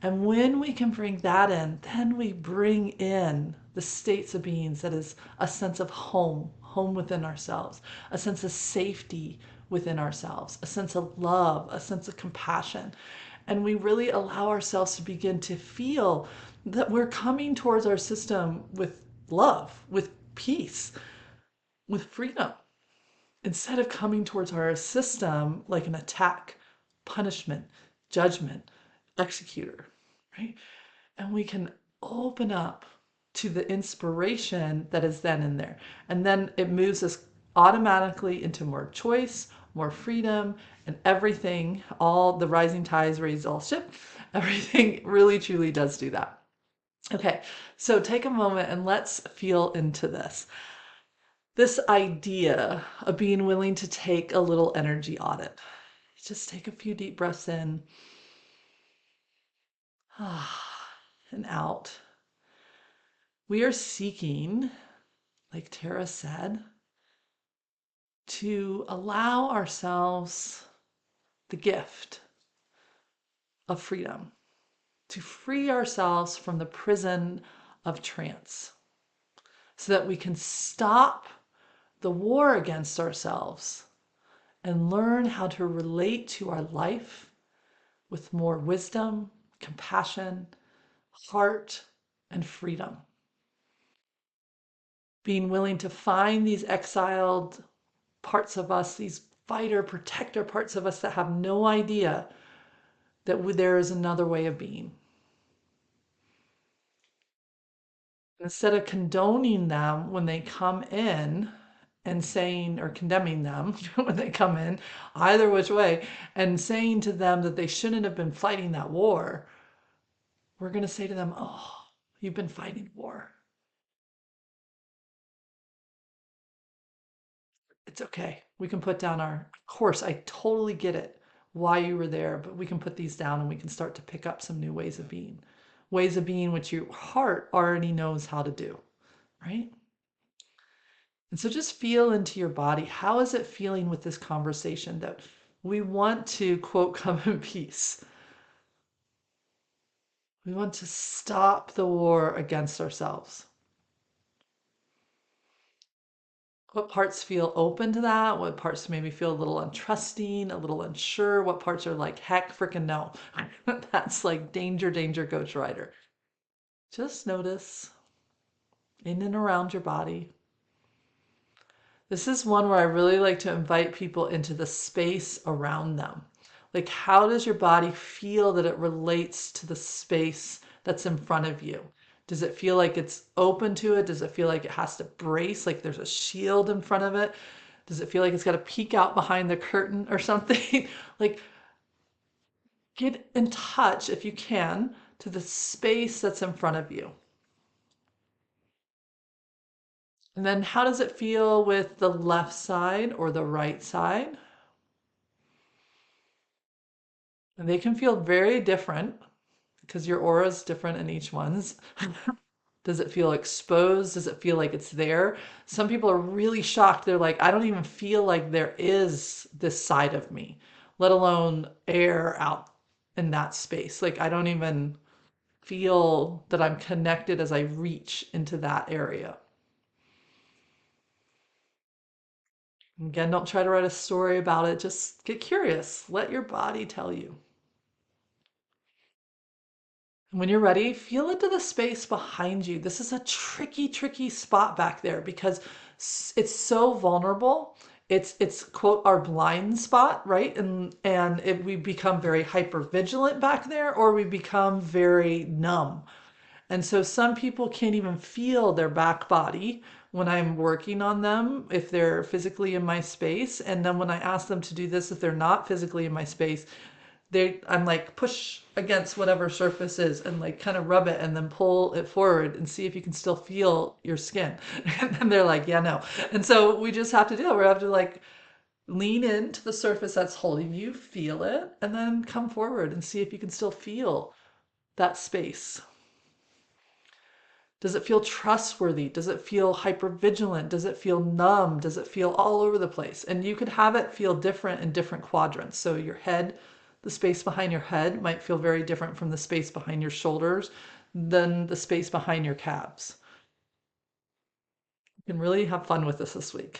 And when we can bring that in, then we bring in the states of beings that is a sense of home, home within ourselves, a sense of safety within ourselves, a sense of love, a sense of compassion. And we really allow ourselves to begin to feel that we're coming towards our system with love, with peace, with freedom, instead of coming towards our system like an attack, punishment, judgment, executor, right? And we can open up to the inspiration that is then in there. And then it moves us automatically into more choice, more freedom, and everything, all the rising tides raise all ship. Everything really truly does do that. Okay, so take a moment and let's feel into this. This idea of being willing to take a little energy audit. Just take a few deep breaths in and out. We are seeking, like Tara said, to allow ourselves the gift of freedom, to free ourselves from the prison of trance, so that we can stop the war against ourselves and learn how to relate to our life with more wisdom, compassion, heart, and freedom. Being willing to find these exiled parts of us, these fighter, protector parts of us that have no idea that there is another way of being. Instead of condoning them when they come in and saying, or condemning them when they come in, either which way, and saying to them that they shouldn't have been fighting that war, we're going to say to them, oh, you've been fighting war. It's okay. We can put down of course, I totally get it, why you were there, but we can put these down and we can start to pick up some new ways of being which your heart already knows how to do, right? And so just feel into your body. How is it feeling with this conversation that we want to, quote, come in peace? We want to stop the war against ourselves. What parts feel open to that? What parts maybe feel a little untrusting, a little unsure? What parts are like, heck, freaking no. That's like danger, danger, Ghost Rider. Just notice in and around your body. This is one where I really like to invite people into the space around them. Like, how does your body feel that it relates to the space that's in front of you? Does it feel like it's open to it? Does it feel like it has to brace, like there's a shield in front of it? Does it feel like it's got to peek out behind the curtain or something? Like, get in touch, if you can, to the space that's in front of you. And then how does it feel with the left side or the right side? And they can feel very different. because your aura is different in each one's. Does it feel exposed? Does it feel like it's there? Some people are really shocked. They're like, I don't even feel like there is this side of me, let alone air out in that space. Like, I don't even feel that I'm connected as I reach into that area. Again, don't try to write a story about it. Just get curious. Let your body tell you. When you're ready, feel into the space behind you. This is a tricky, tricky spot back there because it's so vulnerable. It's quote our blind spot, right? And we become very hyper vigilant back there, or we become very numb. And so some people can't even feel their back body when I'm working on them if they're physically in my space. And then when I ask them to do this, if they're not physically in my space, I'm like push against whatever surface is and like kind of rub it and then pull it forward and see if you can still feel your skin. And then they're like, yeah, no. And so we just have to do it. We have to like lean into the surface that's holding you, feel it, and then come forward and see if you can still feel that space. Does it feel trustworthy? Does it feel hypervigilant? Does it feel numb? Does it feel all over the place? And you could have it feel different in different quadrants. So your head, the space behind your head might feel very different from the space behind your shoulders than the space behind your calves. You can really have fun with this week.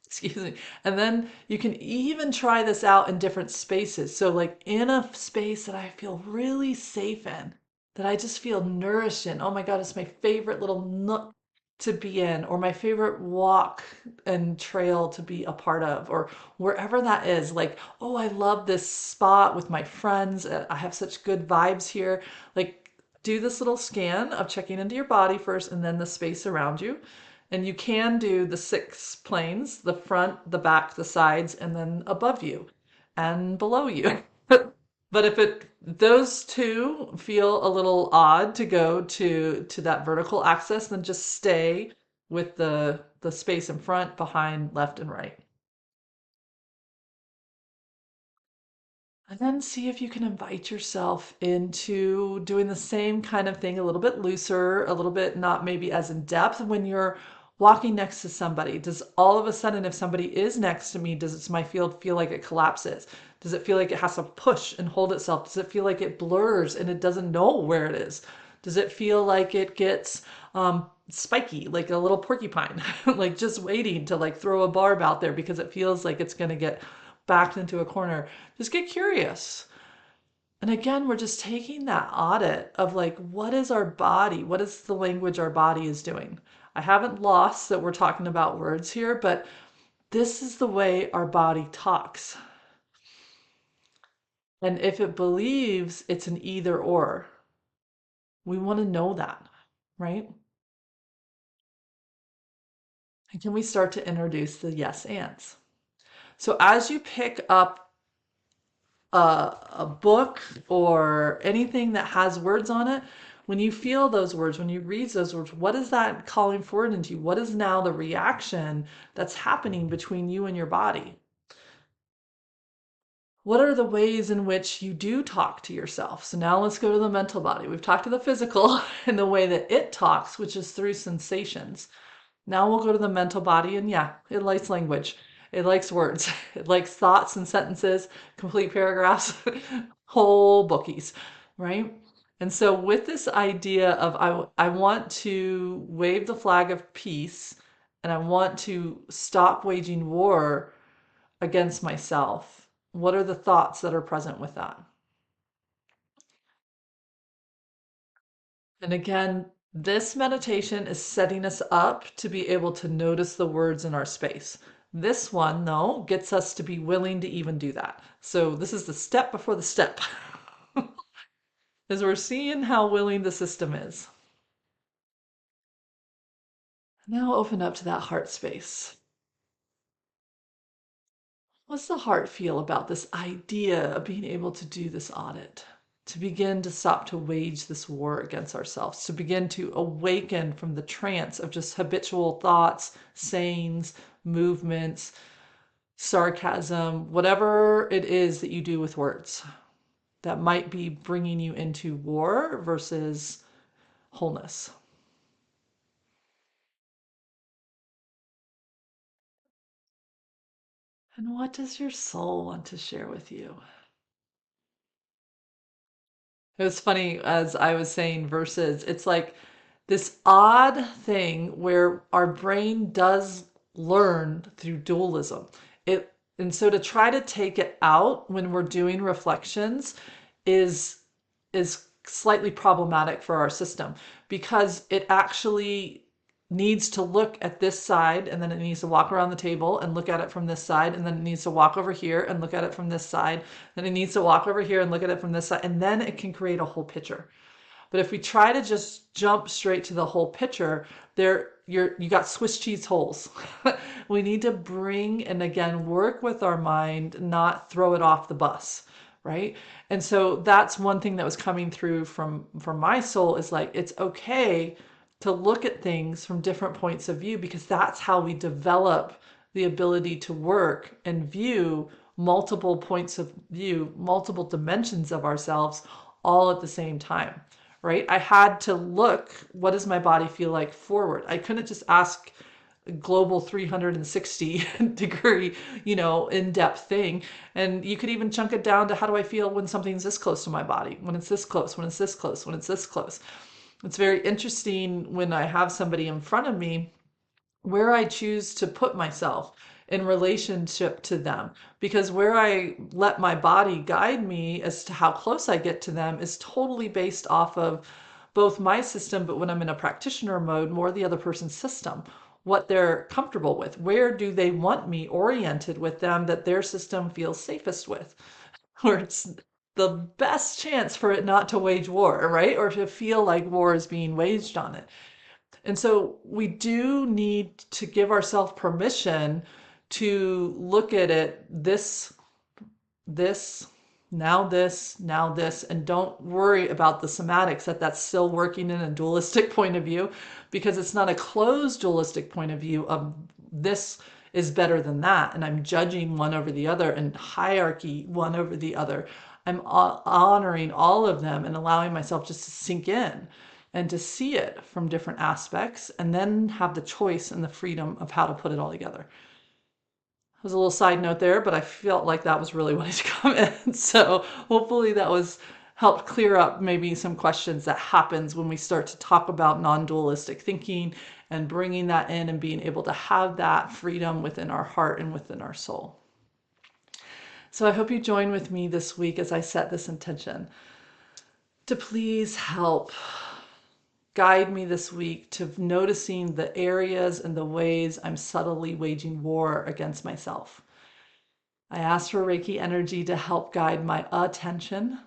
Excuse me. And then you can even try this out in different spaces. So, like in a space that I feel really safe in, that I just feel nourished in. Oh my God, it's my favorite little nook to be in, or my favorite walk and trail to be a part of, or wherever that is. Like, oh, I love this spot with my friends. I have such good vibes here. Like, do this little scan of checking into your body first and then the space around you. And you can do the 6 planes, the front, the back, the sides, and then above you and below you. But if those two feel a little odd to go to that vertical axis, then just stay with the space in front, behind, left, and right. And then see if you can invite yourself into doing the same kind of thing, a little bit looser, a little bit not maybe as in depth when you're walking next to somebody. Does all of a sudden, if somebody is next to me, does my field feel like it collapses? Does it feel like it has to push and hold itself? Does it feel like it blurs and it doesn't know where it is? Does it feel like it gets spiky, like a little porcupine, like just waiting to like throw a barb out there because it feels like it's going to get backed into a corner? Just get curious. And again, we're just taking that audit of like, what is our body? What is the language our body is doing? I haven't lost that we're talking about words here, but this is the way our body talks. And if it believes it's an either or, we want to know that, right? And can we start to introduce the yes ands? So as you pick up a book or anything that has words on it, when you feel those words, when you read those words, what is that calling forward into you? What is now the reaction that's happening between you and your body? What are the ways in which you do talk to yourself? So now let's go to the mental body. We've talked to the physical and the way that it talks, which is through sensations. Now we'll go to the mental body, and yeah, it likes language. It likes words. It likes thoughts and sentences, complete paragraphs, whole bookies, right? And so with this idea of I want to wave the flag of peace and I want to stop waging war against myself, what are the thoughts that are present with that? And again, this meditation is setting us up to be able to notice the words in our space. This one, though, gets us to be willing to even do that. So this is the step before the step, as we're seeing how willing the system is. Now open up to that heart space. What's the heart feel about this idea of being able to do this audit? To begin to stop to wage this war against ourselves, to begin to awaken from the trance of just habitual thoughts, sayings, movements, sarcasm, whatever it is that you do with words. that might be bringing you into war versus wholeness. And what does your soul want to share with you? It was funny as I was saying versus, it's like this odd thing where our brain does learn through dualism. It and so to try to take it out when we're doing reflections is slightly problematic for our system because it actually needs to look at this side and then it needs to walk around the table and look at it from this side and then it needs to walk over here and look at it from this side. Then it needs to walk over here and look at it from this side and then it can create a whole picture. But if we try to just jump straight to the whole picture, you got Swiss cheese holes. We need to bring and again work with our mind, not throw it off the bus, right? And so that's one thing that was coming through from my soul is like it's okay to look at things from different points of view because that's how we develop the ability to work and view multiple points of view, multiple dimensions of ourselves all at the same time, right? I had to look, what does my body feel like forward? I couldn't just ask a global 360 degree, in-depth thing. And you could even chunk it down to how do I feel when something's this close to my body, when it's this close, when it's this close, when it's this close. It's very interesting when I have somebody in front of me where I choose to put myself in relationship to them. Because where I let my body guide me as to how close I get to them is totally based off of both my system, but when I'm in a practitioner mode, more the other person's system, what they're comfortable with. Where do they want me oriented with them that their system feels safest with? Where it's the best chance for it not to wage war, right? Or to feel like war is being waged on it. And so we do need to give ourselves permission to look at it this, now this, and don't worry about the somatics that's still working in a dualistic point of view because it's not a closed dualistic point of view of this is better than that. And I'm judging one over the other and hierarchy one over the other. I'm honoring all of them and allowing myself just to sink in and to see it from different aspects and then have the choice and the freedom of how to put it all together. There's a little side note there, but I felt like that was really wanting to come in. So hopefully that was helped clear up maybe some questions that happens when we start to talk about non-dualistic thinking and bringing that in and being able to have that freedom within our heart and within our soul. So I hope you join with me this week as I set this intention to please help guide me this week to noticing the areas and the ways I'm subtly waging war against myself. I ask for Reiki energy to help guide my attention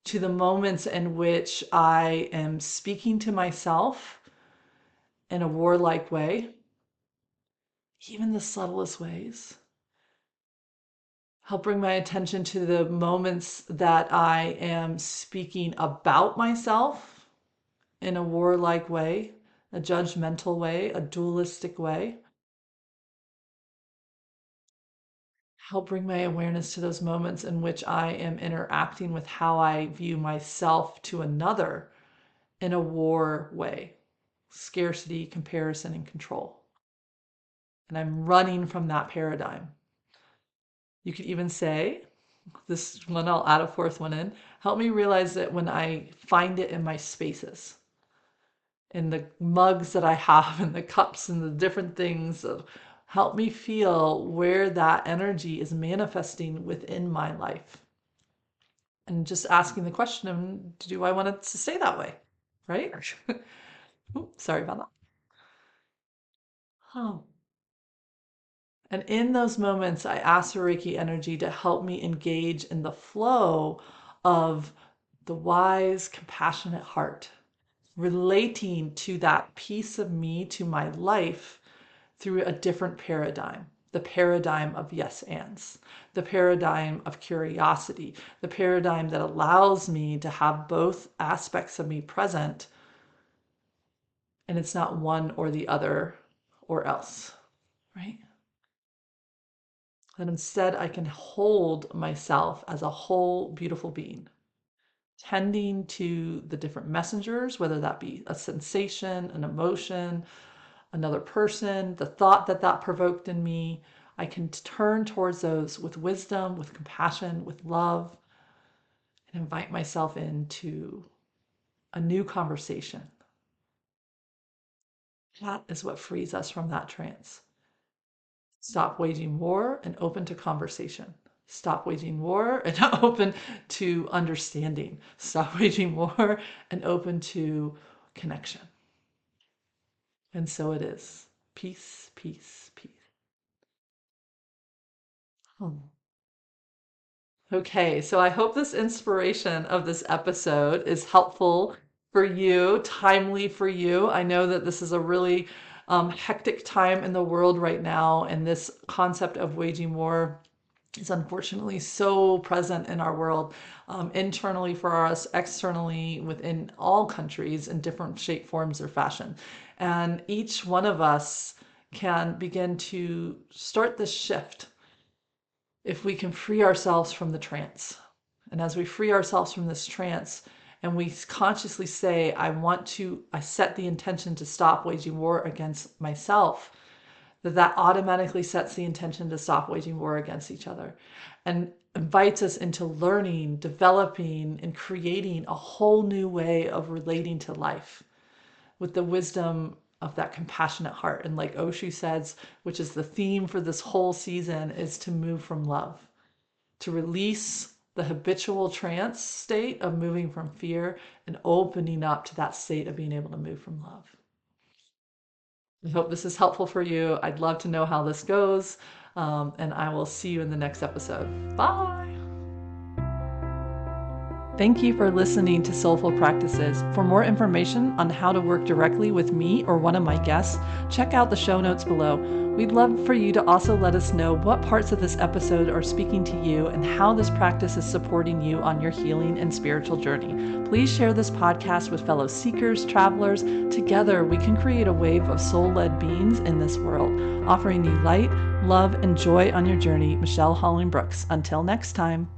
to the moments in which I am speaking to myself in a warlike way, even the subtlest ways. Help bring my attention to the moments that I am speaking about myself in a warlike way, a judgmental way, a dualistic way. Help bring my awareness to those moments in which I am interacting with how I view myself to another in a war way, scarcity, comparison, and control. And I'm running from that paradigm. You could even say, this one, I'll add a fourth one in, help me realize that when I find it in my spaces, in the mugs that I have, and the cups and the different things, help me feel where that energy is manifesting within my life. And just asking the question, do I want it to stay that way? Right? Oops, sorry about that. Oh. And in those moments, I ask for Reiki energy to help me engage in the flow of the wise, compassionate heart, relating to that piece of me, to my life, through a different paradigm. The paradigm of yes ands, the paradigm of curiosity, the paradigm that allows me to have both aspects of me present, and it's not one or the other or else, right? That instead I can hold myself as a whole beautiful being. tending to the different messengers, whether that be a sensation, an emotion, another person, the thought that that provoked in me. I can turn towards those with wisdom, with compassion, with love, and invite myself into a new conversation. That is what frees us from that trance. Stop waging war and open to conversation. Stop waging war and open to understanding. Stop waging war and open to connection. And so it is. Peace, peace, peace. Hmm. Okay, so I hope this inspiration of this episode is helpful for you, timely for you. I know that this is a really hectic time in the world right now, and this concept of waging war is unfortunately so present in our world, internally for us, externally within all countries in different shape, forms, or fashion. And each one of us can begin to start this shift if we can free ourselves from the trance. And as we free ourselves from this trance and we consciously say, I set the intention to stop waging war against myself, that automatically sets the intention to stop waging war against each other and invites us into learning, developing, and creating a whole new way of relating to life with the wisdom of that compassionate heart. And like Oshu says, which is the theme for this whole season, is to move from love, to release the habitual trance state of moving from fear and opening up to that state of being able to move from love. I hope this is helpful for you. I'd love to know how this goes. And I will see you in the next episode. Bye. Thank you for listening to Soulful Practices. For more information on how to work directly with me or one of my guests, check out the show notes below. We'd love for you to also let us know what parts of this episode are speaking to you and how this practice is supporting you on your healing and spiritual journey. Please share this podcast with fellow seekers, travelers. Together, we can create a wave of soul-led beings in this world, offering you light, love, and joy on your journey. Michelle Holling-Brooks. Until next time.